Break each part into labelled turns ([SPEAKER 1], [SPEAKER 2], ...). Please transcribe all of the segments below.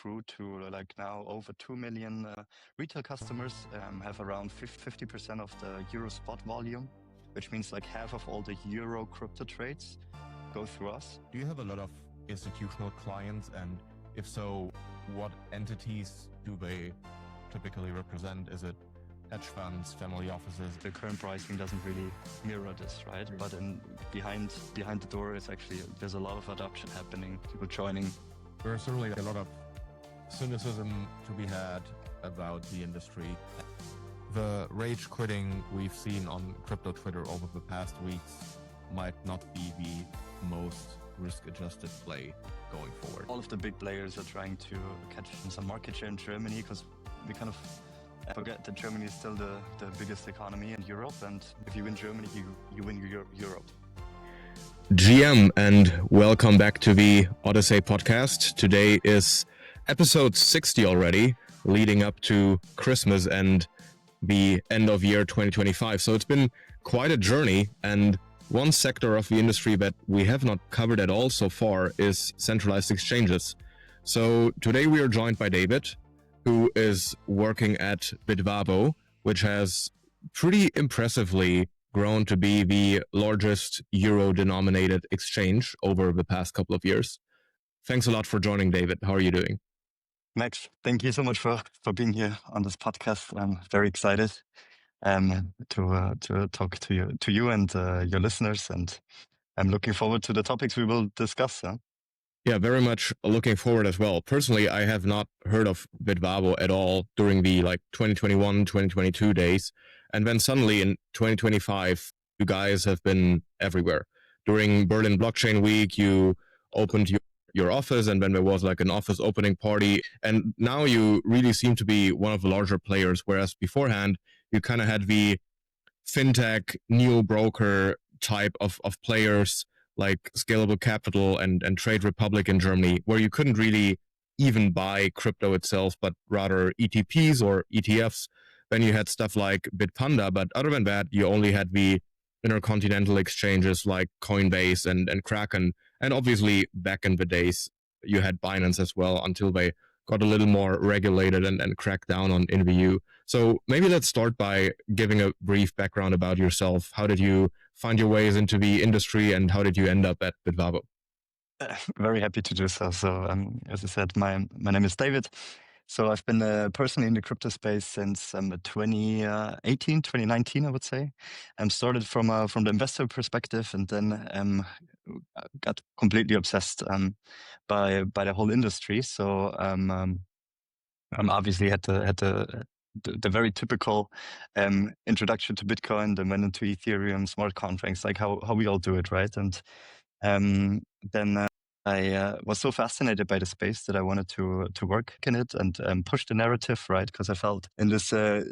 [SPEAKER 1] grew to like now over 2 million retail customers, have around 50% of the Euro spot volume, which means like half of all the Euro crypto trades go through us.
[SPEAKER 2] Do you have a lot of institutional clients? And if so, what entities do they typically represent? Is it hedge funds, family offices?
[SPEAKER 1] The current pricing doesn't really mirror this, right? But behind the door, there's a lot of adoption happening, people joining.
[SPEAKER 2] There's certainly a lot of cynicism to be had about the industry. The rage quitting we've seen on crypto Twitter over the past weeks might not be the most risk-adjusted play going forward.
[SPEAKER 1] All of the big players are trying to catch some market share in Germany, because we kind of forget that Germany is still the biggest economy in Europe, and if you win Germany, you win Europe.
[SPEAKER 2] GM, and welcome back to the Odyssey podcast. Today is episode 60 already, leading up to Christmas and the end of year 2025. So it's been quite a journey, and one sector of the industry that we have not covered at all so far is centralized exchanges. So today we are joined by David, who is working at Bitvavo, which has pretty impressively grown to be the largest Euro-denominated exchange over the past couple of years. Thanks a lot for joining, David. How are you doing?
[SPEAKER 1] Max, thank you so much for being here on this podcast. I'm very excited to talk to you and your listeners, and I'm looking forward to the topics we will discuss.
[SPEAKER 2] Yeah, very much looking forward as well. Personally, I have not heard of Bitvavo at all during the 2021, 2022 days. And then suddenly in 2025, you guys have been everywhere. During Berlin Blockchain Week, you opened your office, and then there was like an office opening party. And now you really seem to be one of the larger players, whereas beforehand, you kind of had the fintech, neo broker type of players like Scalable Capital and Trade Republic in Germany, where you couldn't really even buy crypto itself, but rather ETPs or ETFs. Then you had stuff like Bitpanda, but other than that, you only had the intercontinental exchanges like Coinbase and Kraken. And obviously, back in the days, you had Binance as well until they got a little more regulated and cracked down on InView. So maybe let's start by giving a brief background about yourself. How did you find your ways into the industry, and how did you end up at Bitvavo?
[SPEAKER 1] Very happy to do so. So, as I said, my name is David. So I've been personally in the crypto space since 2018, 2019, I would say. Started from the investor perspective, and then got completely obsessed by the whole industry. So obviously had the very typical introduction to Bitcoin, then went into Ethereum, smart contracts, like how we all do it, right? And then I was so fascinated by the space that I wanted to work in it and push the narrative, right? Because I felt in this, I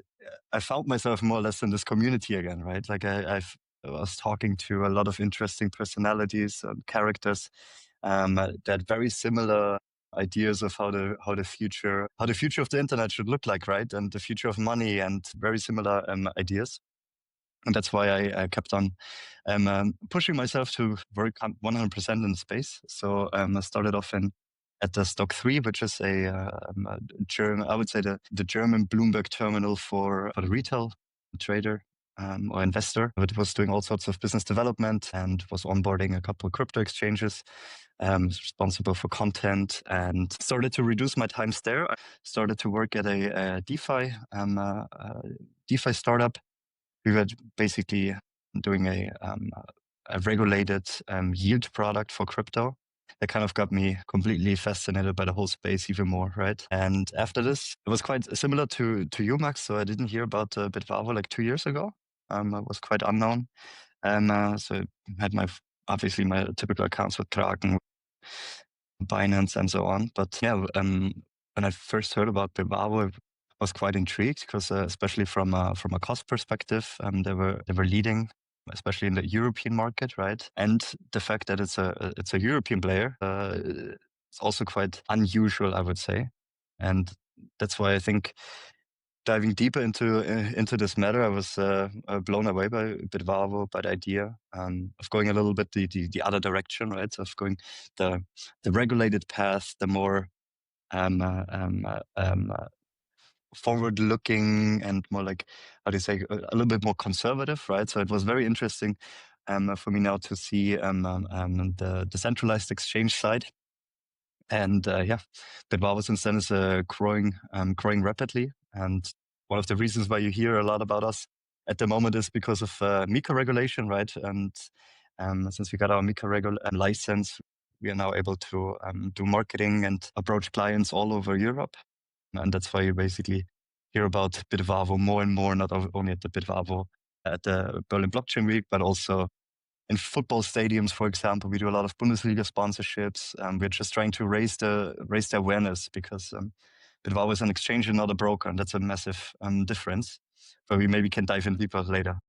[SPEAKER 1] found myself more or less in this community again, right? Like I was talking to a lot of interesting personalities and characters that had very similar ideas of how the future of the internet should look like, right? And the future of money, and very similar ideas. And that's why I kept on pushing myself to work 100% in the space. So I started off at the Stock 3, which is a German, I would say the German Bloomberg terminal for the retail trader or investor. But it was doing all sorts of business development and was onboarding a couple of crypto exchanges, responsible for content, and started to reduce my times there. I started to work at a DeFi startup. We were basically doing a regulated yield product for crypto. That kind of got me completely fascinated by the whole space even more, right? And after this, it was quite similar to you, Max. So I didn't hear about Bitvavo like 2 years ago. I was quite unknown. And so I had my typical accounts with Kraken, Binance, and so on. But yeah, when I first heard about Bitvavo, I was quite intrigued because, especially from a cost perspective, they were leading, especially in the European market, right? And the fact that it's a European player, it's also quite unusual, I would say. And that's why I think diving deeper into this matter, I was blown away by Bitvavo, by the idea of going a little bit the other direction, right? Of going the regulated path, the more forward-looking and more like, how do you say, a little bit more conservative, right? So it was very interesting for me now to see the centralized exchange side. And Bitvavo since then is growing rapidly. And one of the reasons why you hear a lot about us at the moment is because of MiCA regulation, right? And since we got our MiCA license, we are now able to do marketing and approach clients all over Europe. And that's why you basically hear about Bitvavo more and more, not only at the Bitvavo, at the Berlin Blockchain Week, but also in football stadiums, for example. We do a lot of Bundesliga sponsorships. We're just trying to raise the awareness because Bitvavo is an exchange and not a broker, and that's a massive difference. But we maybe can dive in deeper later.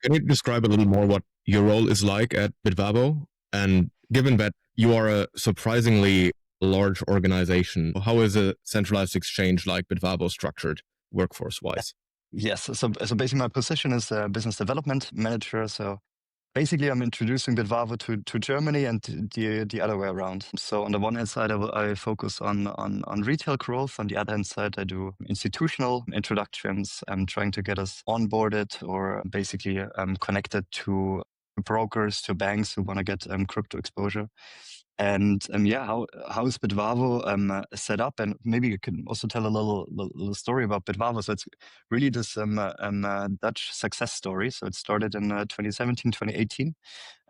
[SPEAKER 2] Can you describe a little more what your role is like at Bitvavo? And given that you are a surprisingly large organization, how is a centralized exchange like Bitvavo structured workforce-wise?
[SPEAKER 1] Yes, so basically my position is a business development manager. So basically, I'm introducing Bitvavo to Germany and the other way around. So on the one hand side, I focus on retail growth. On the other hand side, I do institutional introductions. I'm trying to get us onboarded or basically connected to brokers, to banks who want to get crypto exposure. And how is Bitvavo set up? And maybe you can also tell a little story about Bitvavo. So it's really this Dutch success story. So it started in 2017, 2018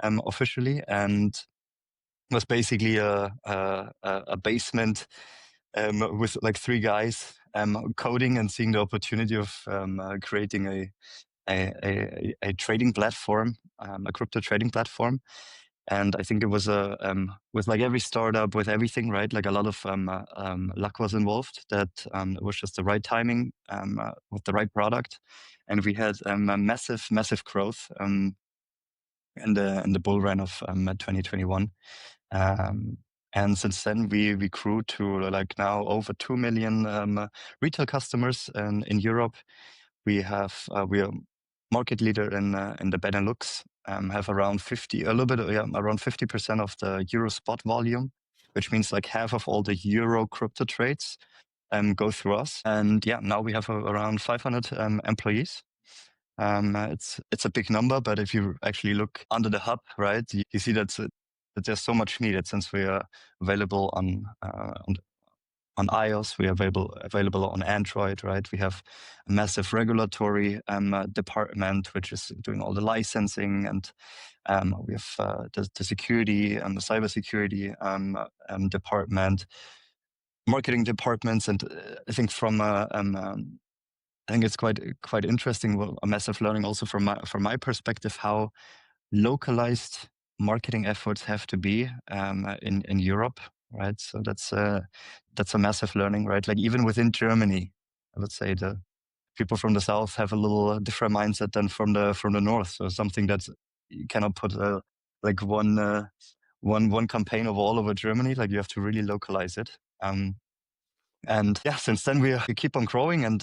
[SPEAKER 1] officially, and was basically a basement with like three guys coding and seeing the opportunity of creating a trading platform, a crypto trading platform. And I think it was with like every startup, with everything, right? Like a lot of luck was involved. That it was just the right timing with the right product, and we had a massive growth in the bull run of 2021. And since then, we grew to like now over 2 million retail customers in Europe. We are market leader in the Benelux. Have around 50% of the Euro spot volume, which means like half of all the Euro crypto trades go through us. And now we have around 500 employees. It's a big number, but if you actually look under the hub, right, you see that there's so much needed since we are available on iOS, we are available on Android, right? We have a massive regulatory department which is doing all the licensing, and we have the security and the cybersecurity department, marketing departments, and I think I think it's quite interesting. A massive learning also from my perspective how localized marketing efforts have to be in Europe, right? So that's a massive learning, right? Like even within Germany, I would say the people from the south have a little different mindset than from the north. So something that you cannot put like one campaign all over Germany. Like you have to really localize it. And since then we keep on growing. And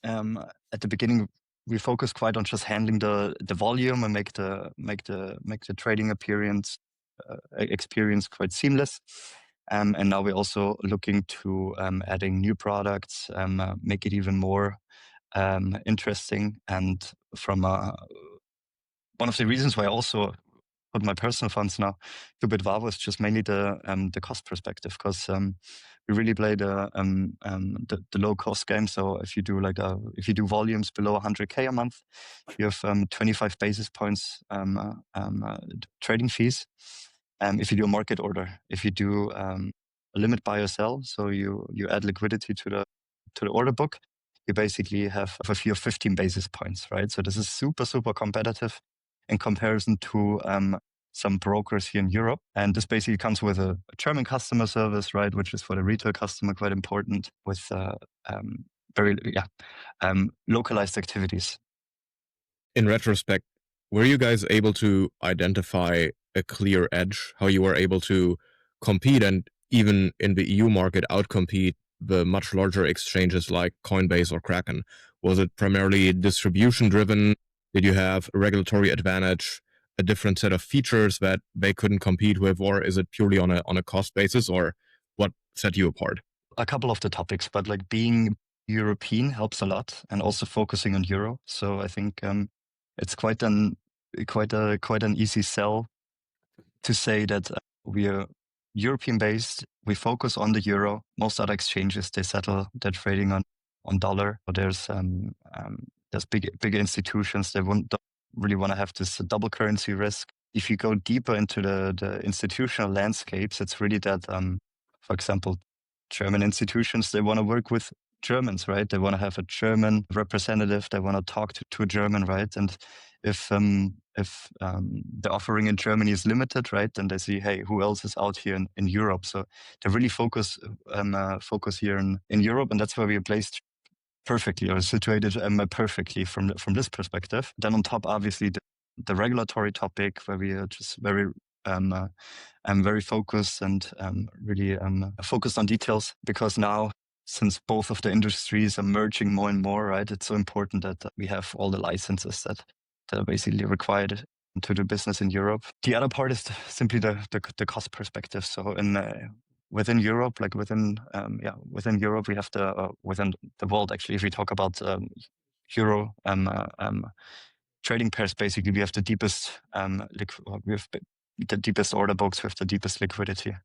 [SPEAKER 1] at the beginning, we focused quite on just handling the volume and make the trading experience quite seamless. And now we're also looking to adding new products, make it even more interesting. And from one of the reasons why I also put my personal funds now to Bitvavo is just mainly the cost perspective, because we really play the low cost game. So if you do volumes below 100K a month, you have 25 basis points trading fees. If you do a market order, if you do a limit buy or sell, so you add liquidity to the order book, you basically have a fee of 15 basis points, right? So this is super competitive in comparison to some brokers here in Europe. And this basically comes with a German customer service, right, which is for the retail customer quite important, with very localized activities.
[SPEAKER 2] In retrospect, were you guys able to identify a clear edge, how you were able to compete and even in the EU market outcompete the much larger exchanges like Coinbase or Kraken? Was it primarily distribution driven? Did you have a regulatory advantage, a different set of features that they couldn't compete with, or is it purely on a cost basis? Or what set you apart?
[SPEAKER 1] A couple of the topics, but like being European helps a lot, and also focusing on euro. So I think it's quite an easy sell to say that we are European based. We focus on the euro. Most other exchanges, they settle their trading on dollar. But there's bigger institutions that don't really want to have this double currency risk. If you go deeper into the institutional landscapes, it's really that, for example, German institutions, they want to work with Germans, right? They want to have a German representative. They want to talk to a German, right? And if the offering in Germany is limited, right, then they see, hey, who else is out here in Europe? So they really focus here in Europe, and that's where we are placed perfectly, or situated perfectly from this perspective. Then on top, obviously, the regulatory topic, where we are just very very focused and really focused on details, because now, since both of the industries are merging more and more, right, it's so important that we have all the licenses that are basically required to do business in Europe. The other part is simply the cost perspective. So within Europe, like within Europe, we have within the world, actually, if we talk about euro trading pairs, basically we have the deepest the deepest order books with the deepest liquidity.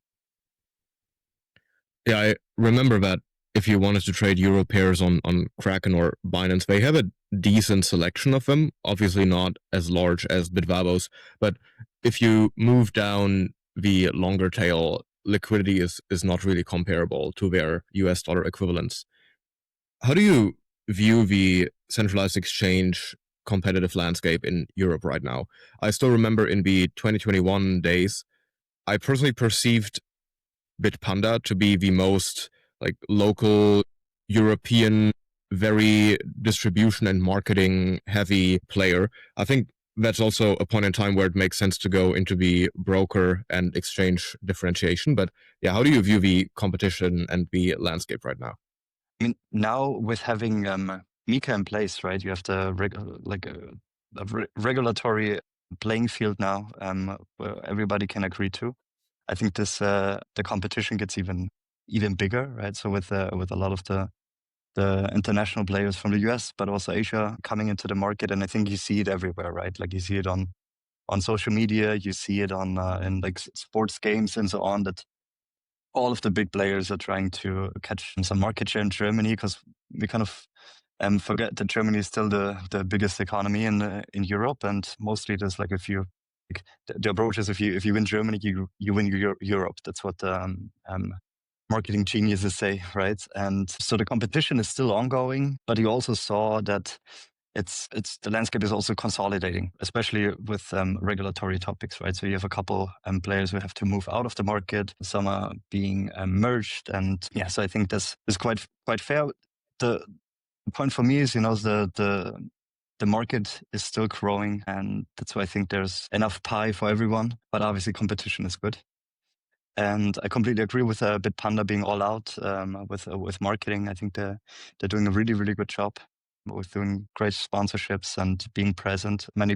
[SPEAKER 2] Yeah, I remember that if you wanted to trade euro pairs on Kraken or Binance, they have a decent selection of them. Obviously not as large as Bitvavo's, but if you move down the longer tail, liquidity is not really comparable to their US dollar equivalents. How do you view the centralized exchange competitive landscape in Europe right now? I still remember in the 2021 days, I personally perceived Bitpanda to be the most like local European, very distribution and marketing heavy player. I think that's also a point in time where it makes sense to go into the broker and exchange differentiation. But yeah, how do you view the competition and the landscape right now?
[SPEAKER 1] I mean, now with having Mica in place, right, you have the regulatory playing field now, where everybody can agree to. I think this the competition gets even bigger, right? So with a lot of the international players from the US, but also Asia coming into the market, and I think you see it everywhere, right? Like you see it on social media, you see it on in like sports games and so on, that all of the big players are trying to catch some market share in Germany, because we kind of forget that Germany is still the biggest economy in Europe, and mostly there's like a few. Like the approach is, if you win Germany, you win Europe. That's what marketing geniuses say, right? And so the competition is still ongoing, but you also saw that it's the landscape is also consolidating, especially with regulatory topics, right? So you have a couple players who have to move out of the market. Some are being merged, and yeah. So I think this is quite fair. The point for me is, the market is still growing, and that's why I think there's enough pie for everyone. But obviously, competition is good. And I completely agree with Bitpanda being all out with marketing. I think they're doing a really, really good job with doing great sponsorships and being present at many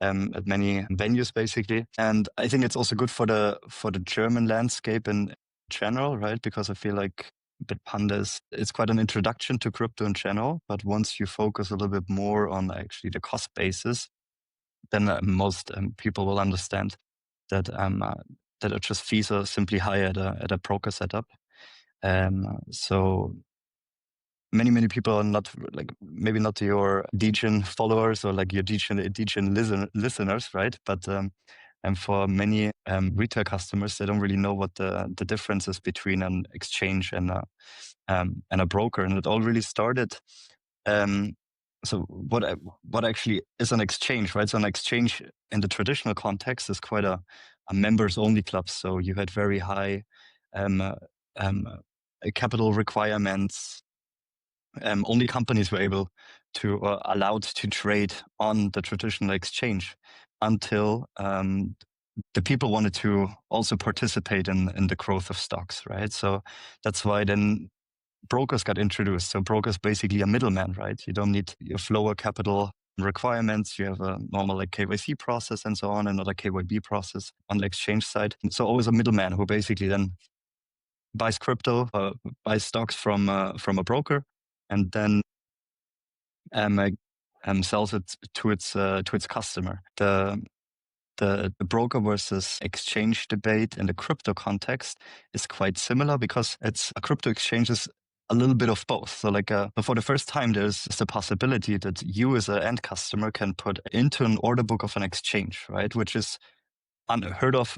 [SPEAKER 1] venues, basically. And I think it's also good for the German landscape in general, right? Because I feel like Bitpanda it's quite an introduction to crypto in general. But once you focus a little bit more on actually the cost basis, then most people will understand that that just fees are simply higher at a broker setup. So many people are not, like, maybe not your Degen followers or like your Degen listeners, right? But and for many retail customers, they don't really know what the difference is between an exchange and a broker. And it all really started. So what actually is an exchange, right? So an exchange in the traditional context is quite a members only club. So you had very high capital requirements. Only companies were able to allowed to trade on the traditional exchange until the people wanted to also participate in the growth of stocks, right? So that's why then brokers got introduced. So brokers basically a middleman, right? You don't need your lower capital requirements. You have a normal like KYC process and so on, another KYB process on the exchange side. So always a middleman who basically then buys crypto, buys stocks from a broker, and then sells it to its customer. The broker versus exchange debate in the crypto context is quite similar because it's a crypto exchange is a little bit of both. So for the first time, there's the possibility that you as an end customer can put into an order book of an exchange, right? Which is unheard of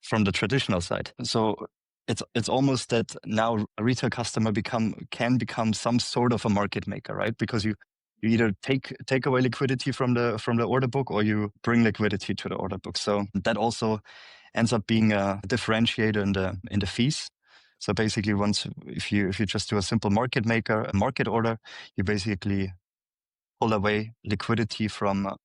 [SPEAKER 1] from the traditional side. So it's almost that now a retail customer can become some sort of a market maker, right? Because you either take away liquidity from the order book, or you bring liquidity to the order book. So that also ends up being a differentiator in the fees. So basically, if you just do a simple market maker, a market order, you basically pull away liquidity from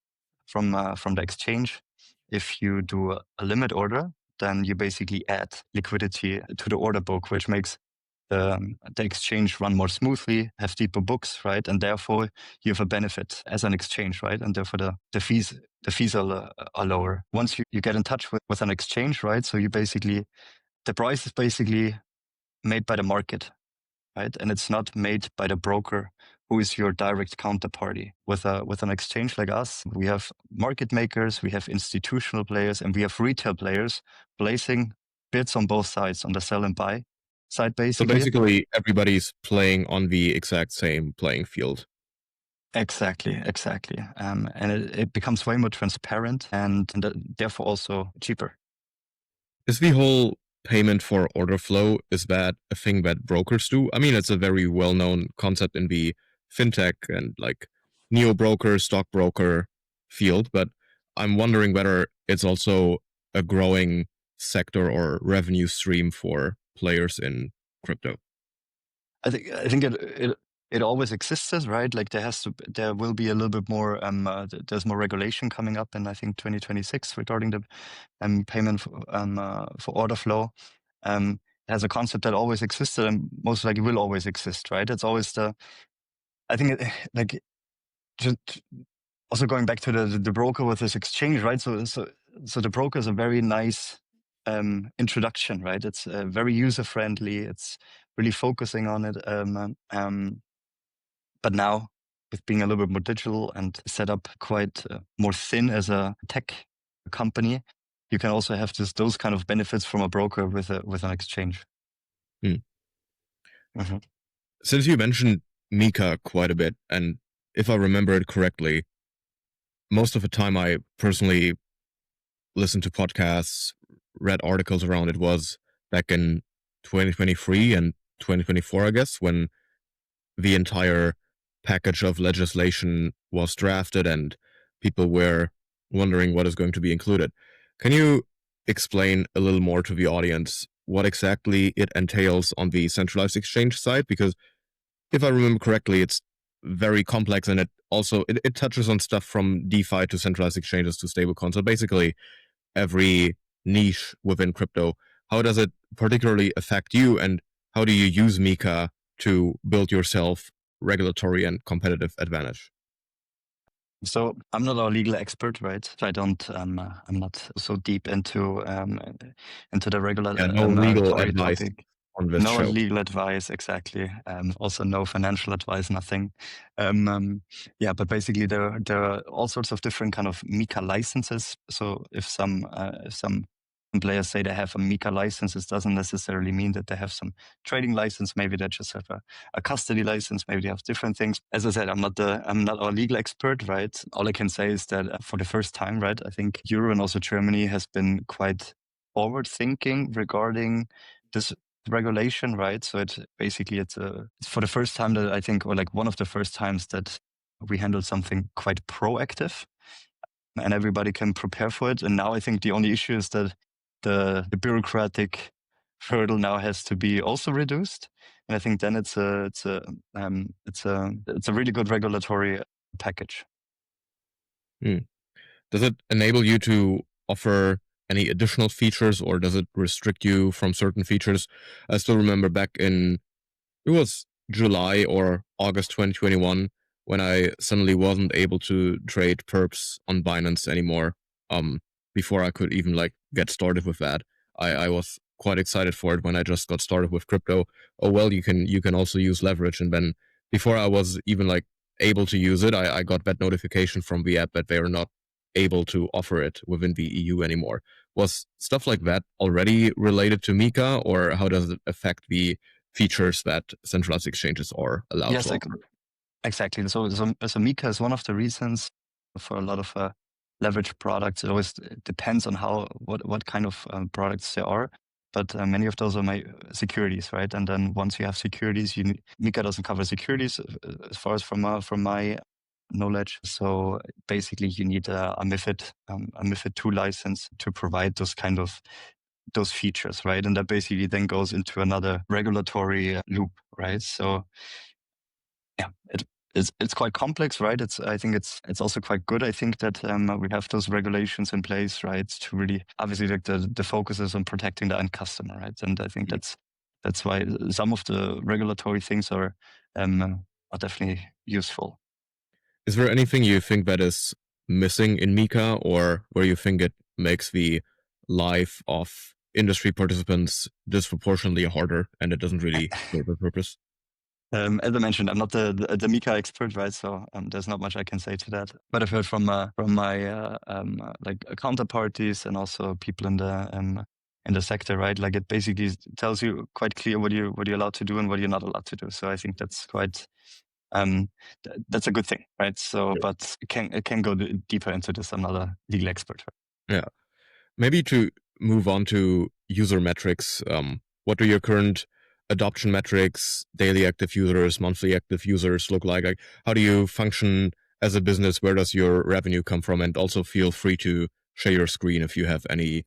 [SPEAKER 1] the exchange. If you do a limit order, then you basically add liquidity to the order book, which makes the exchange run more smoothly, have deeper books, right? And therefore you have a benefit as an exchange, right? And therefore the fees are lower. Once you get in touch with an exchange, right? So the price is basically made by the market, right? And it's not made by the broker, who is your direct counterparty. With an exchange like us, we have market makers, we have institutional players, and we have retail players placing bids on both sides, on the sell and buy side,
[SPEAKER 2] So basically, everybody's playing on the exact same playing field.
[SPEAKER 1] Exactly. And it becomes way more transparent and therefore also cheaper.
[SPEAKER 2] Is the whole payment for order flow, is that a thing that brokers do? I mean, it's a very well-known concept in the fintech and like neo-broker, stockbroker field, but I'm wondering whether it's also a growing sector or revenue stream for players in crypto.
[SPEAKER 1] I think it always existed, right? Like there will be a little bit more. There's more regulation coming up in, I think, 2026 regarding the payment for order flow. It has a concept that always existed and most likely will always exist, right? It's always I think just also going back to the broker with this exchange, right? So the broker is a very nice introduction, right? It's very user friendly. It's really focusing on it. But now, with being a little bit more digital and set up quite more thin as a tech company, you can also have those kind of benefits from a broker with an exchange.
[SPEAKER 2] Mm-hmm. Since you mentioned Mica quite a bit, and if I remember it correctly, most of the time I personally listened to podcasts, read articles around it was back in 2023 and 2024, I guess, when the entire package of legislation was drafted and people were wondering what is going to be included. Can you explain a little more to the audience what exactly it entails on the centralized exchange side? Because if I remember correctly, it's very complex, and it touches on stuff from DeFi to centralized exchanges to stablecoins. So basically every niche within crypto. How does it particularly affect you, and how do you use Mica to build yourself regulatory and competitive advantage?
[SPEAKER 1] So I'm not a legal expert, right? So I'm not so deep into the regulatory
[SPEAKER 2] advice
[SPEAKER 1] topic.
[SPEAKER 2] on this
[SPEAKER 1] No
[SPEAKER 2] show.
[SPEAKER 1] legal advice, exactly. Also, no financial advice, nothing. But basically, there are all sorts of different kind of Mica licenses. So if some players say they have a Mica license, it doesn't necessarily mean that they have some trading license. Maybe they just have a custody license. Maybe they have different things. As I said, I'm not a legal expert, right? All I can say is that for the first time, right, I think Euro and also Germany has been quite forward thinking regarding this regulation, right? So it's for the first time that I think, or like one of the first times that we handled something quite proactive and everybody can prepare for it. And now I think the only issue is that the bureaucratic hurdle now has to be also reduced. And I think then it's a really good regulatory package.
[SPEAKER 2] Does it enable you to offer any additional features, or does it restrict you from certain features? I still remember back in, it was July or August 2021, when I suddenly wasn't able to trade perps on Binance anymore. Before I could even like get started with that, I was quite excited for it when I just got started with crypto. Oh well, you can also use leverage, and then before I was even like able to use it, I got that notification from the app that they are not able to offer it within the EU anymore. Was stuff like that already related to Mica, or how does it affect the features that centralized exchanges are allowed
[SPEAKER 1] Yes,
[SPEAKER 2] to offer?
[SPEAKER 1] exactly. So Mica is one of the reasons for a lot of leverage products. It always depends on what kind of products there are. But many of those are securities, right? And then once you have securities, Mica doesn't cover securities as far as from my knowledge. So basically, you need a MiFID 2 license to provide those features, right? And that basically then goes into another regulatory loop, right? So yeah, it's quite complex, right? I think it's also quite good. I think that we have those regulations in place, right? To really obviously like the focus is on protecting the end customer, right? And I think that's why some of the regulatory things are definitely useful.
[SPEAKER 2] Is there anything you think that is missing in Mica, or where you think it makes the life of industry participants disproportionately harder and it doesn't really serve a purpose?
[SPEAKER 1] As I mentioned, I'm not the Mica expert, right? So there's not much I can say to that. But I've heard from my like counterparties and also people in the sector, right? Like it basically tells you quite clear what you're allowed to do and what you're not allowed to do. So I think that's quite that's a good thing, right? So, but it can go deeper into this. I'm not a legal expert.
[SPEAKER 2] Yeah. Maybe to move on to user metrics, what do your current adoption metrics, daily active users, monthly active users look like? Like, how do you function as a business? Where does your revenue come from? And also feel free to share your screen if you have any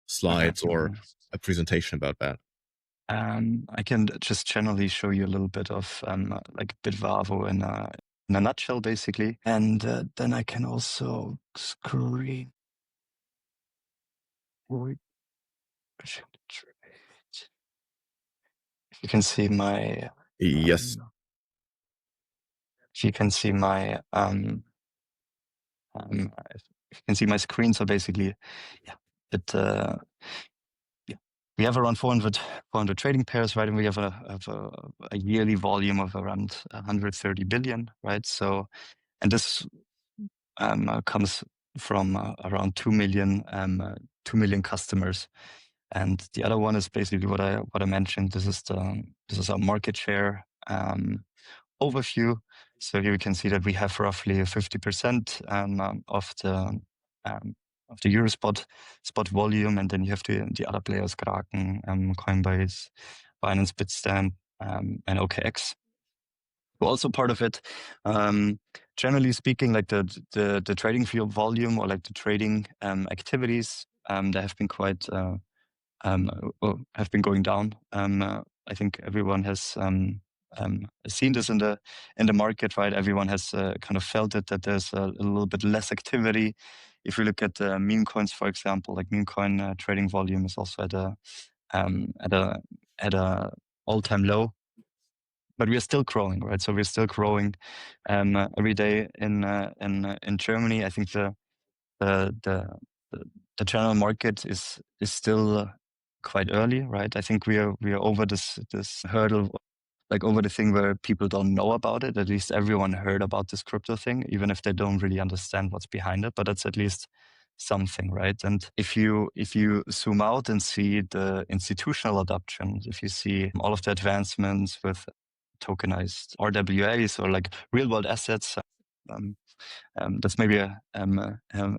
[SPEAKER 2] slides or a presentation about that.
[SPEAKER 1] I can just generally show you a little bit of like Bitvavo in a nutshell, basically, and then I can also screen. You can see my
[SPEAKER 2] Yes.
[SPEAKER 1] if you can see my if you can see my screen. So basically, yeah, yeah, we have around 400 trading pairs, right? And we have a yearly volume of around 130 billion, right? So, and this comes from around 2 million 2 million customers. And the other one is basically what I mentioned. This is our market share overview. So here we can see that we have roughly 50% of the Euro spot volume, and then you have the other players, Kraken, Coinbase, Binance, Bitstamp, and OKX. We're also part of it. Generally speaking, like the trading field volume or like the trading activities, they have been quite have been going down. I think everyone has seen this in the market, right? Everyone has kind of felt it, that there's a little bit less activity. If you look at meme coins, for example, like meme coin trading volume is also at a all-time low. But we are still growing, right? So we're still growing every day in Germany. I think the general market is still quite early, right? I think we are over this hurdle, like over the thing where people don't know about it. At least everyone heard about this crypto thing, even if they don't really understand what's behind it. But that's at least something, right? And if you zoom out and see the institutional adoption, if you see all of the advancements with tokenized RWAs or like real world assets, that's maybe a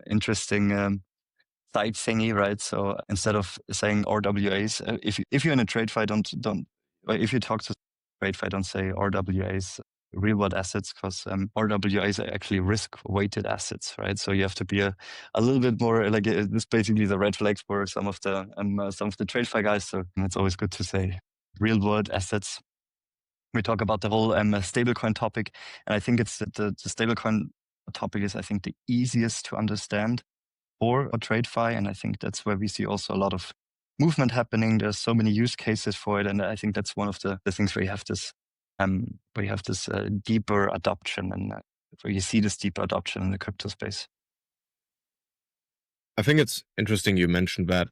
[SPEAKER 1] interesting side thingy, right? So instead of saying RWAs, if you're in a trade fight, don't if you talk to trade fight, don't say RWAs, real world assets, because RWAs are actually risk weighted assets, right? So you have to be a little bit more like this. Basically, the red flags for some of the trade fight guys. So it's always good to say real world assets. We talk about the whole stablecoin topic, and I think it's the stablecoin topic is, I think, the easiest to understand for a TradeFi, and I think that's where we see also a lot of movement happening. There's so many use cases for it, and I think that's one of the things where you have this deeper adoption, and where you see this deeper adoption in the crypto space.
[SPEAKER 2] I think it's interesting you mentioned that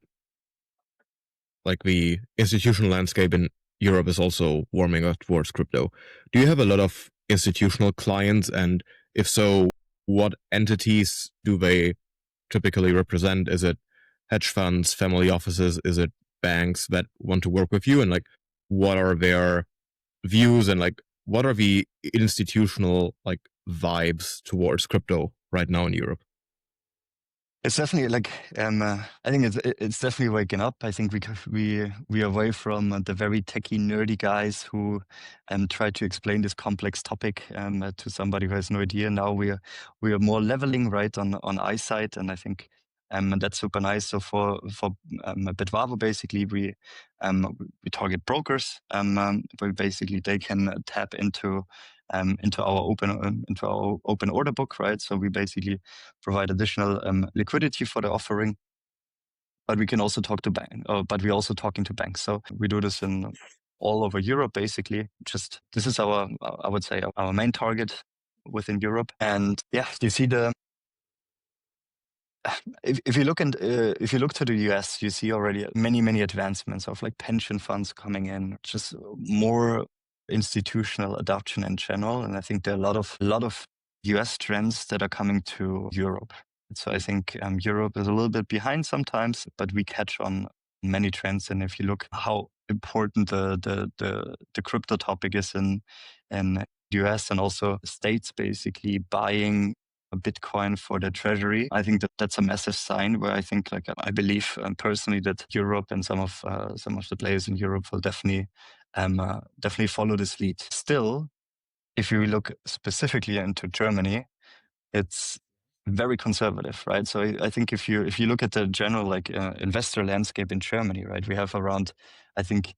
[SPEAKER 2] like the institutional landscape in Europe is also warming up towards crypto. Do you have a lot of institutional clients? And if so, what entities do they typically represent? Is it hedge funds, family offices? Is it banks that want to work with you? And like, what are their views and like, what are the institutional like vibes towards crypto right now in Europe?
[SPEAKER 1] It's definitely like I think it's definitely waking up. I think we are away from the very techie nerdy guys who try to explain this complex topic to somebody who has no idea. Now we are more leveling right on eyesight, and I think that's super nice. So for Bitvavo, basically we target brokers, where basically they can tap into our open order book, right? So we basically provide additional liquidity for the offering, but we can also talk to but we're also talking to banks. So we do this in all over Europe, basically. Just this is I would say, our main target within Europe. And yeah, you see if you look to the US, you see already many advancements of like pension funds coming in, just more institutional adoption in general. And I think there are a lot of US trends that are coming to Europe. So I think Europe is a little bit behind sometimes, but we catch on many trends. And if you look how important the crypto topic is in US and also states basically buying a Bitcoin for the treasury, I think that's a massive sign where I think, like, I believe personally that Europe and some of the players in Europe will definitely follow this lead. Still, if you look specifically into Germany, it's very conservative, right? So I think if you look at the general like investor landscape in Germany, right, we have around, I think,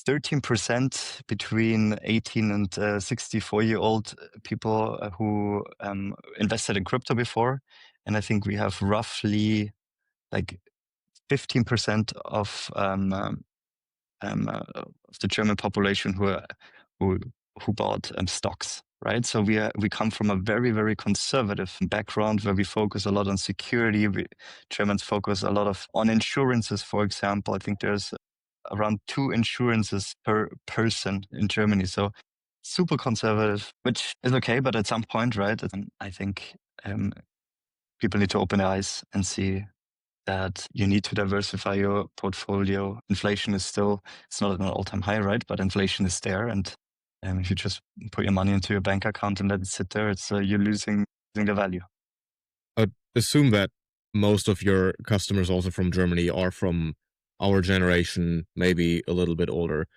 [SPEAKER 1] 13% between 18 and 64-year-old people who invested in crypto before. And I think we have roughly like 15% of the German population who bought stocks, right? So we come from a very conservative background where we focus a lot on security. Germans focus a lot on insurances, for example. I think there's around 2 insurances per person in Germany. So super conservative, which is okay, but at some point, right, I think people need to open their eyes and see that you need to diversify your portfolio. Inflation is still, it's not at an all-time high, right? But inflation is there. And if you just put your money into your bank account and let it sit there, it's you're losing the value.
[SPEAKER 2] I assume that most of your customers also from Germany are from our generation, maybe a little bit older.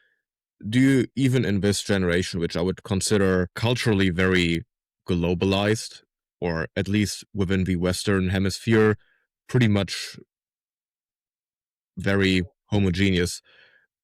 [SPEAKER 2] Do you even in this generation, which I would consider culturally very globalized, or at least within the Western hemisphere, pretty much very homogeneous,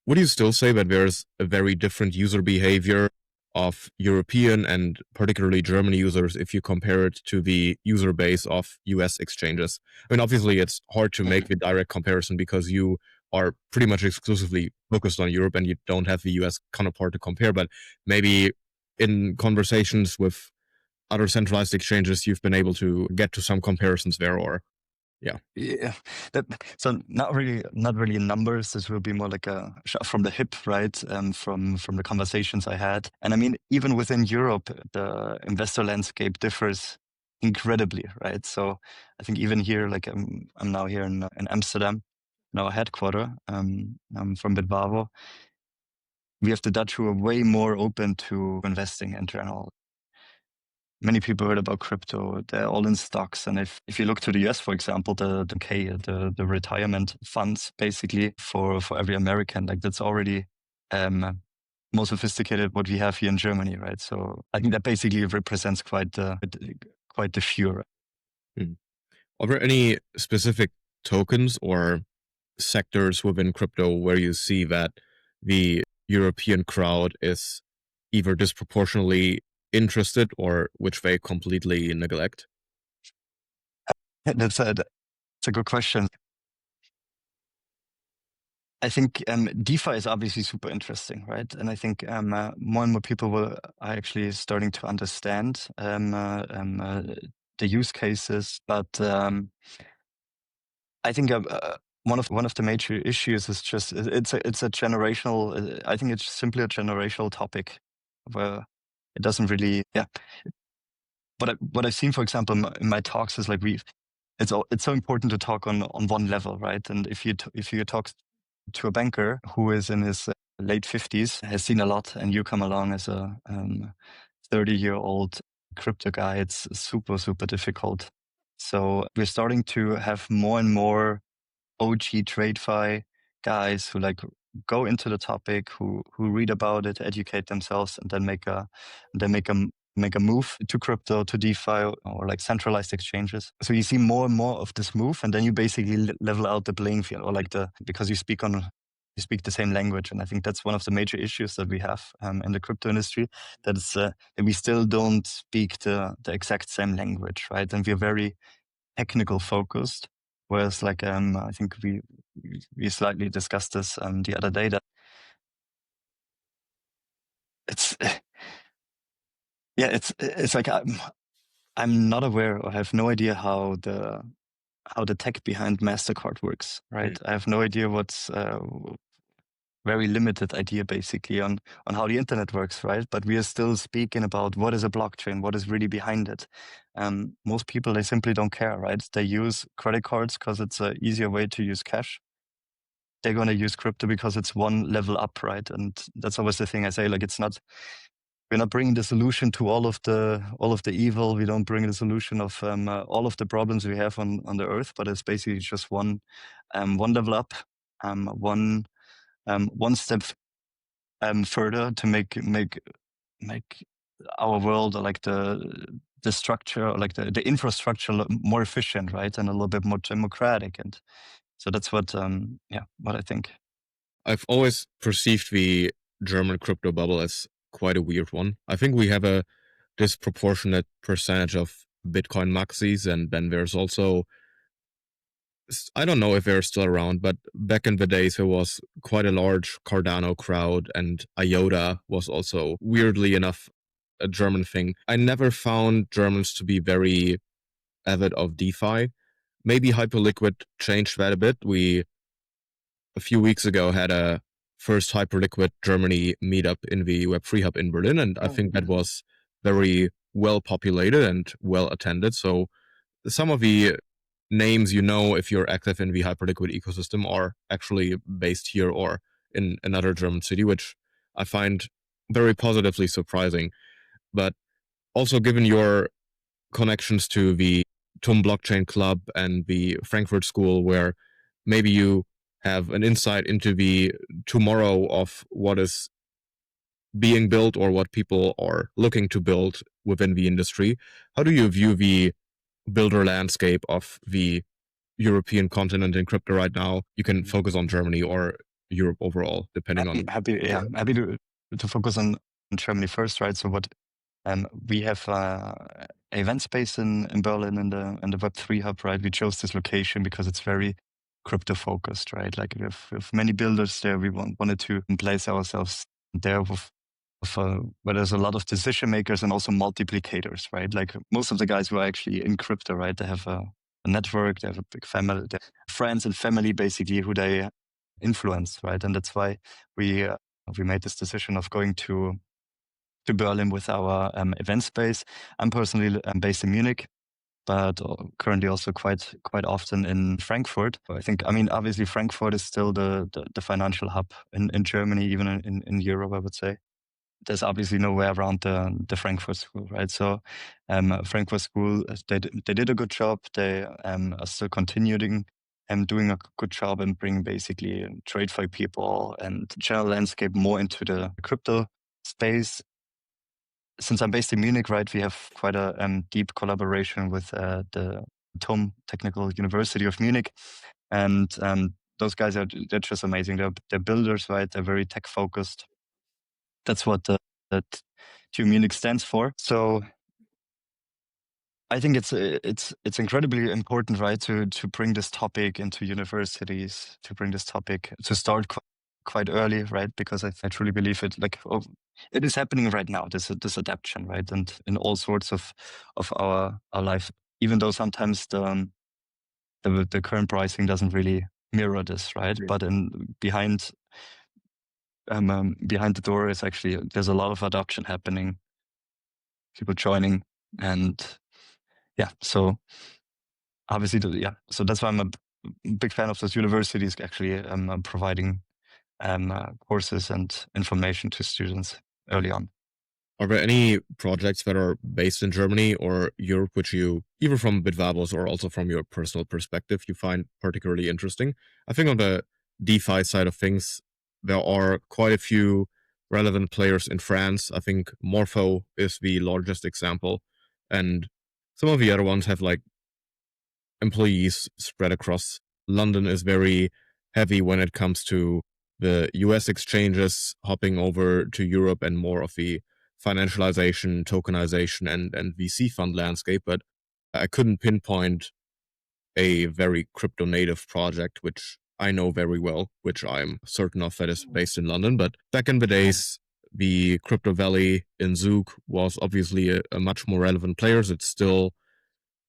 [SPEAKER 2] would you still say that there's a very different user behavior of European and particularly German users if you compare it to the user base of US exchanges? I mean, obviously, it's hard to make the direct comparison because you are pretty much exclusively focused on Europe and you don't have the US counterpart to compare. But maybe in conversations with other centralized exchanges, you've been able to get to some comparisons there, or yeah.
[SPEAKER 1] Yeah, so not really in numbers. This will be more like a shot from the hip, right? From the conversations I had, and I mean, even within Europe, the investor landscape differs incredibly, right? So I think even here, like I'm now here in Amsterdam, in our headquarter. I'm from Bitvavo. We have the Dutch who are way more open to investing in general. Many people heard about crypto. They're all in stocks. And if you look to the US, for example, the retirement funds basically for every American, like that's already more sophisticated what we have here in Germany, right? So I think that basically represents quite the fure.
[SPEAKER 2] Hmm. Are there any specific tokens or sectors within crypto where you see that the European crowd is either disproportionately interested or which they completely neglect?
[SPEAKER 1] That's a good question. I think DeFi is obviously super interesting, right? And I think more and more people are actually starting to understand the use cases. But I think one of the major issues is just it's a generational. I think it's simply a generational topic where it doesn't really. Yeah. What I've seen, for example, in my talks is like it's so important to talk on one level, right? And if you talk to a banker who is in his late 50s, has seen a lot, and you come along as a 30-year-old crypto guy, it's super, super difficult. So we're starting to have more and more OG TradeFi guys who like go into the topic, who read about it, educate themselves, and then make a move to crypto, to DeFi, or like centralized exchanges. So you see more and more of this move, and then you basically level out the playing field, or like because you speak the same language. And I think that's one of the major issues that we have in the crypto industry, that we still don't speak the exact same language, right? And we're very technical focused. Whereas like I think we slightly discussed this the other day, that it's it's like I'm not aware, or have no idea how the tech behind MasterCard works, right? I have no idea what's very limited idea basically on how the internet works, right? But we are still speaking about what is a blockchain, what is really behind it. Most people, they simply don't care, right? They use credit cards because it's an easier way to use cash. They're going to use crypto because it's one level up, right? And that's always the thing I say, like, we're not bringing the solution to all of the evil. We don't bring the solution of all of the problems we have on the earth, but it's basically just one level up, one step further to make our world, or like the structure, or like the infrastructure, more efficient, right, and a little bit more democratic. And so that's what I think.
[SPEAKER 2] I've always perceived the German crypto bubble as quite a weird one. I think we have a disproportionate percentage of Bitcoin maxis, and then there's also, I don't know if they're still around, but back in the days there was quite a large Cardano crowd, and IOTA was also, weirdly enough, a German thing. I never found Germans to be very avid of DeFi. Maybe Hyperliquid changed that a bit. We, a few weeks ago, had a first Hyperliquid Germany meetup in the Web3 Hub in Berlin, and I think that was very well populated and well attended. So some of the names, if you're active in the Hyperliquid ecosystem, are actually based here or in another German city, which I find very positively surprising. But also, given your connections to the TUM Blockchain Club and the Frankfurt School, where maybe you have an insight into the tomorrow of what is being built or what people are looking to build within the industry, how do you view the builder landscape of the European continent in crypto right now? You can focus on Germany or Europe overall, depending on.
[SPEAKER 1] Happy to focus on Germany first, right? So what we have event space in Berlin, in the Web3 hub, right? We chose this location because it's very crypto focused, right? Like we have many builders there. We wanted to place ourselves there with where there's a lot of decision makers and also multiplicators, right? Like most of the guys who are actually in crypto, right? They have a network, they have a big family, they have friends and family basically who they influence, right? And that's why we made this decision of going to Berlin with our event space. I'm personally based in Munich, but currently also quite often in Frankfurt. I mean, obviously Frankfurt is still the financial hub in Germany, even in Europe, I would say. There's obviously nowhere around the Frankfurt School, right? So Frankfurt School, they did a good job. They are still continuing doing a good job and bring basically TradeFi people and general landscape more into the crypto space. Since I'm based in Munich, right, we have quite a deep collaboration with the TUM Technical University of Munich, and those guys they're just amazing. They're builders, right? They're very tech focused. That's what that TU Munich stands for. So I think it's incredibly important, right, to bring this topic into universities, to bring this topic to start quite early, right? Because I truly believe it. Like it is happening right now. This adaptation, right, and in all sorts of our life. Even though sometimes the current pricing doesn't really mirror this, right? But behind the door is actually, there's a lot of adoption happening, people joining, and yeah, so obviously, so that's why I'm a big fan of those universities actually providing courses and information to students early on.
[SPEAKER 2] Are there any projects that are based in Germany or Europe, which you, either from Bitvavos or also from your personal perspective, you find particularly interesting? I think on the DeFi side of things, there are quite a few relevant players in France. I think Morpho is the largest example. And some of the other ones have like employees spread across. London is very heavy when it comes to the US exchanges hopping over to Europe and more of the financialization, tokenization, and VC fund landscape. But I couldn't pinpoint a very crypto native project, which I know very well, which I'm certain of that is based in London. But back in the days, the Crypto Valley in Zug was obviously a much more relevant player. It's still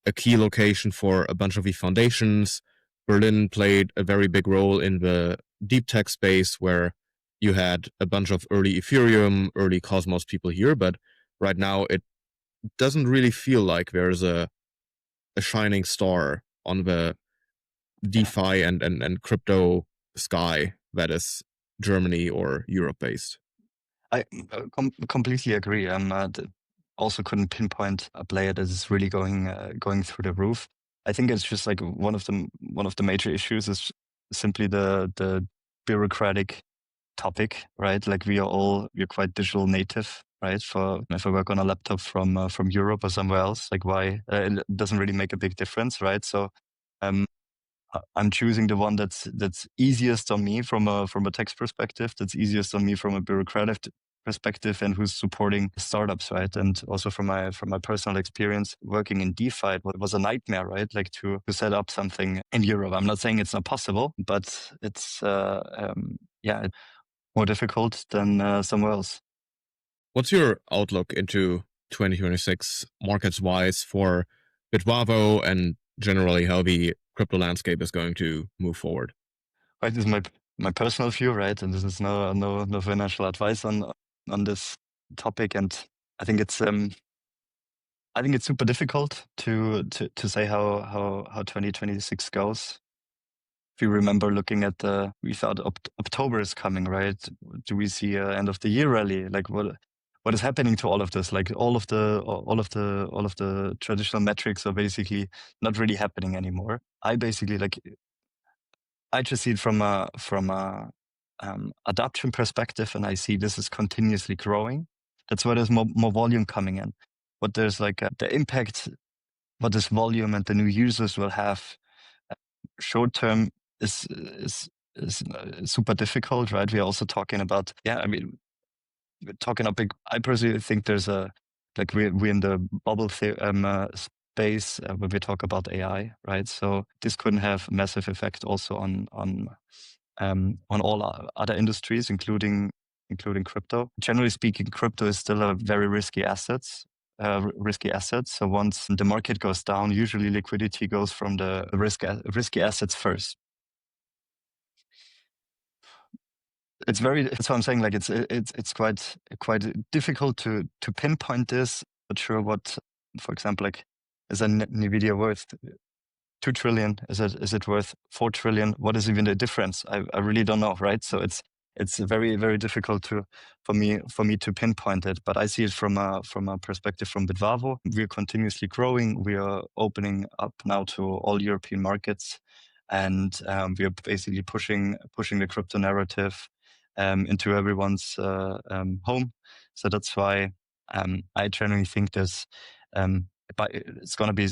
[SPEAKER 2] a key location for a bunch of the foundations. Berlin played a very big role in the deep tech space where you had a bunch of early Ethereum, early Cosmos people here, but right now it doesn't really feel like there's a shining star on the DeFi and crypto sky that is Germany or Europe based.
[SPEAKER 1] I completely agree. Also couldn't pinpoint a player that is really going through the roof. I think it's just like one of the major issues is simply the bureaucratic topic, right? Like we're quite digital native, right? For if I work on a laptop from Europe or somewhere else, like why it doesn't really make a big difference, right? So I'm choosing the one that's easiest on me from a tax perspective, that's easiest on me from a bureaucratic perspective, and who's supporting startups, right? And also from my personal experience working in DeFi, it was a nightmare, right? Like to set up something in Europe. I'm not saying it's not possible, but it's it's more difficult than somewhere else.
[SPEAKER 2] What's your outlook into 2026 markets wise for Bitvavo and generally how the crypto landscape is going to move forward?
[SPEAKER 1] Right, this is my personal view, right? And this is no financial advice on this topic. And I think it's super difficult to say how 2026 goes. If you remember looking at we thought October is coming, right? Do we see a end of the year rally? Like what is happening to all of this? Like all of the traditional metrics are basically not really happening anymore. I basically I just see it from a adoption perspective, and I see this is continuously growing. That's why there's more volume coming in. But there's like the impact what this volume and the new users will have short term is super difficult, right? We're also talking about we're talking about big. I personally think there's we're in the bubble space where we talk about AI, right? So this couldn't have a massive effect also on all other industries, including crypto. Generally speaking, crypto is still a very risky asset. So once the market goes down, usually liquidity goes from the risky assets first. That's what I'm saying. Like it's quite difficult to pinpoint this. Not sure what, for example, like is a Nvidia worth 2 trillion? Is it worth 4 trillion? What is even the difference? I really don't know, right? So it's very, very difficult for me to pinpoint it. But I see it from a perspective from Bitvavo. We are continuously growing. We are opening up now to all European markets, and we are basically pushing the crypto narrative into everyone's home. So that's why I generally think there's but it's going to be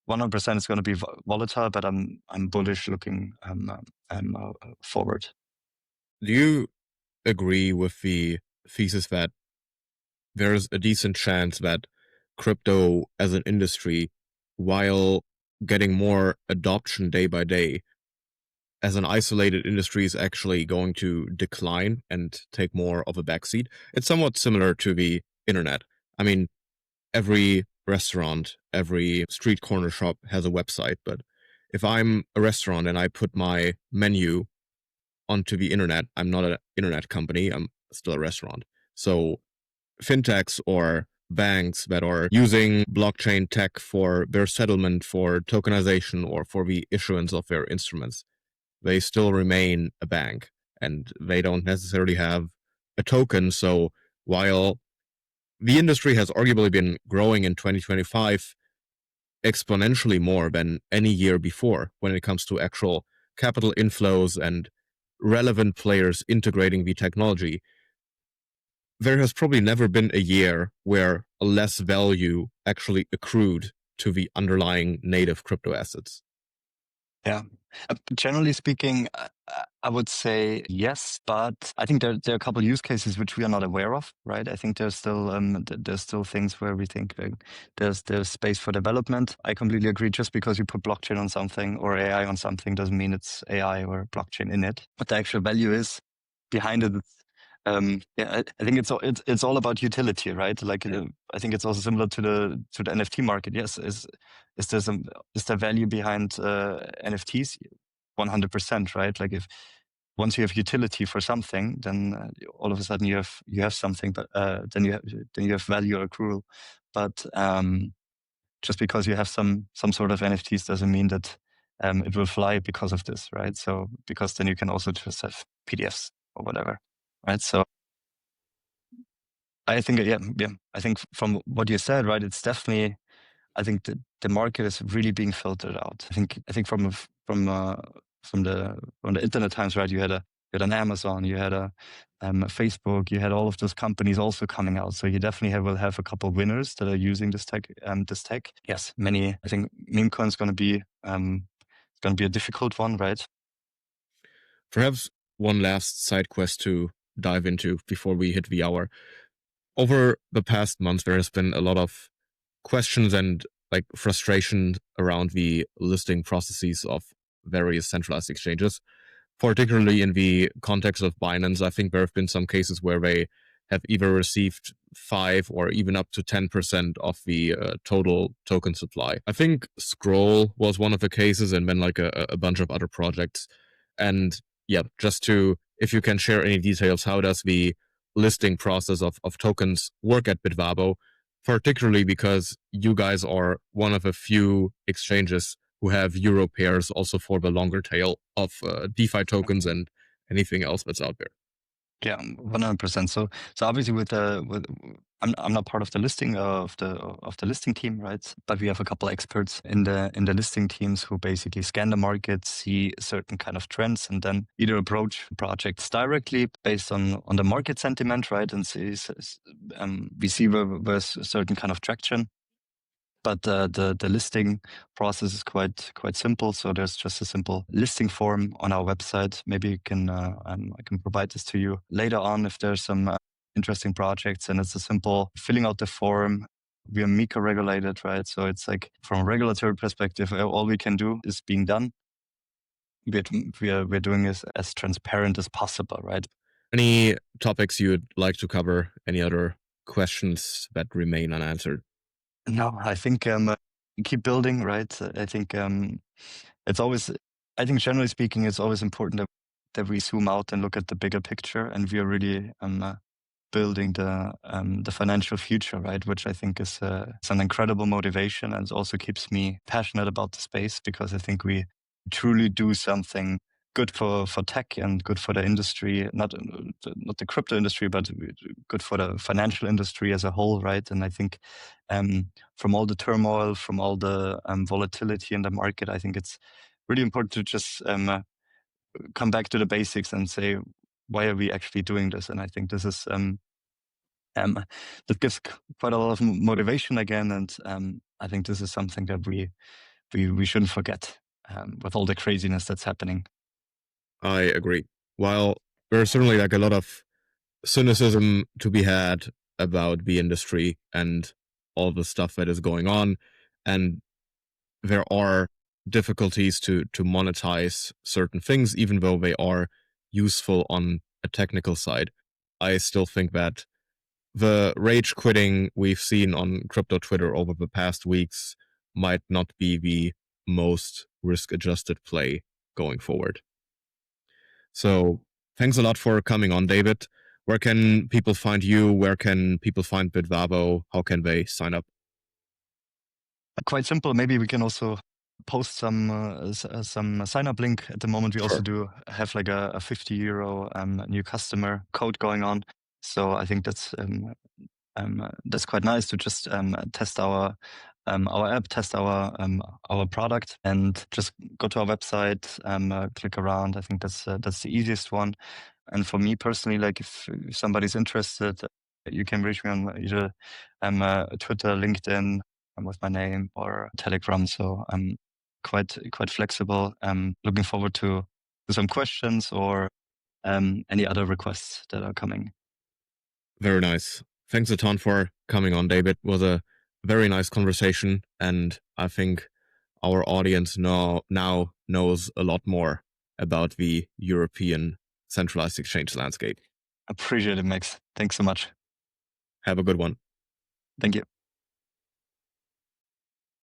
[SPEAKER 1] 100%. It's going to be volatile, but I'm bullish looking forward.
[SPEAKER 2] Do you agree with the thesis that there's a decent chance that crypto as an industry, while getting more adoption day by day, as an isolated industry is actually going to decline and take more of a backseat? It's somewhat similar to the internet. I mean, every restaurant, every street corner shop has a website, but if I'm a restaurant and I put my menu onto the internet, I'm not an internet company, I'm still a restaurant. So fintechs or banks that are using blockchain tech for their settlement, for tokenization, or for the issuance of their instruments, they still remain a bank and they don't necessarily have a token. So while the industry has arguably been growing in 2025 exponentially more than any year before when it comes to actual capital inflows and relevant players integrating the technology, there has probably never been a year where less value actually accrued to the underlying native crypto assets.
[SPEAKER 1] Yeah. Generally speaking, I would say yes, but I think there are a couple use cases which we are not aware of, right? I think there's still things where we think there's space for development. I completely agree. Just because you put blockchain on something or AI on something doesn't mean it's AI or blockchain in it. What the actual value is behind it. Yeah, I think it's all about utility, right? Like I think it's also similar to the NFT market. Yes, is there value behind NFTs? 100%, right? Like if once you have utility for something, then all of a sudden you have something, but then you have value accrual. But just because you have some sort of NFTs doesn't mean that it will fly because of this, right? So because then you can also just have PDFs or whatever, right? So I think, yeah. I think from what you said, right, it's definitely, I think the market is really being filtered out. I think from the internet times, right, you had an Amazon, you had a Facebook, you had all of those companies also coming out. So you definitely will have a couple of winners that are using this tech. Yes, many. I think meme coin is going to be a difficult one, right?
[SPEAKER 2] Perhaps one last side quest to dive into before we hit the hour. Over the past month, there has been a lot of questions and like frustration around the listing processes of various centralized exchanges, particularly in the context of Binance. I think there have been some cases where they have either received 5 or even up to 10% of the total token supply. I think Scroll was one of the cases, and then like a bunch of other projects. And yeah, just to, if you can share any details, how does the listing process of tokens work at Bitvavo, particularly because you guys are one of a few exchanges who have euro pairs also for the longer tail of DeFi tokens and anything else that's out there.
[SPEAKER 1] Yeah, 100%. So obviously I'm not part of the listing of the listing team, right? But we have a couple experts in the listing teams who basically scan the market, see certain kind of trends, and then either approach projects directly based on the market sentiment, right? And we see where there's a certain kind of traction. But the listing process is quite simple. So there's just a simple listing form on our website. Maybe you can I can provide this to you later on if there's some interesting projects. And it's a simple filling out the form. We are MECA regulated, right? So it's like from a regulatory perspective, all we can do is being done. We're doing this as transparent as possible, right?
[SPEAKER 2] Any topics you'd like to cover? Any other questions that remain unanswered?
[SPEAKER 1] No, I think keep building, right? I think it's always, I think generally speaking, it's always important that we zoom out and look at the bigger picture, and we are really building the financial future, right? Which I think is it's an incredible motivation, and it also keeps me passionate about the space, because I think we truly do something good for tech and good for the industry, not the crypto industry, but good for the financial industry as a whole, right? And I think from all the turmoil, from all the volatility in the market, I think it's really important to just come back to the basics and say, why are we actually doing this? And I think this is that gives quite a lot of motivation again, and I think this is something that we shouldn't forget with all the craziness that's happening.
[SPEAKER 2] I agree. While there's certainly like a lot of cynicism to be had about the industry and all the stuff that is going on, and there are difficulties to monetize certain things, even though they are useful on a technical side, I still think that the rage quitting we've seen on crypto Twitter over the past weeks might not be the most risk-adjusted play going forward. So thanks a lot for coming on, David. Where can people find you? Where can people find Bitvavo? How can they sign up?
[SPEAKER 1] Quite simple. Maybe we can also post some sign up link. At the moment, we also do have like a 50 euro new customer code going on. So I think that's quite nice to just test our app, test our product, and just go to our website, click around. I think that's the easiest one. And for me personally, like if somebody's interested, you can reach me on either Twitter, LinkedIn, with my name, or Telegram. So I'm quite flexible. Looking forward to some questions or any other requests that are coming.
[SPEAKER 2] Very nice. Thanks a ton for coming on, David. It was a very nice conversation, and I think our audience now knows a lot more about the European centralized exchange landscape.
[SPEAKER 1] Appreciate it, Max. Thanks so much.
[SPEAKER 2] Have a good one.
[SPEAKER 1] Thank you.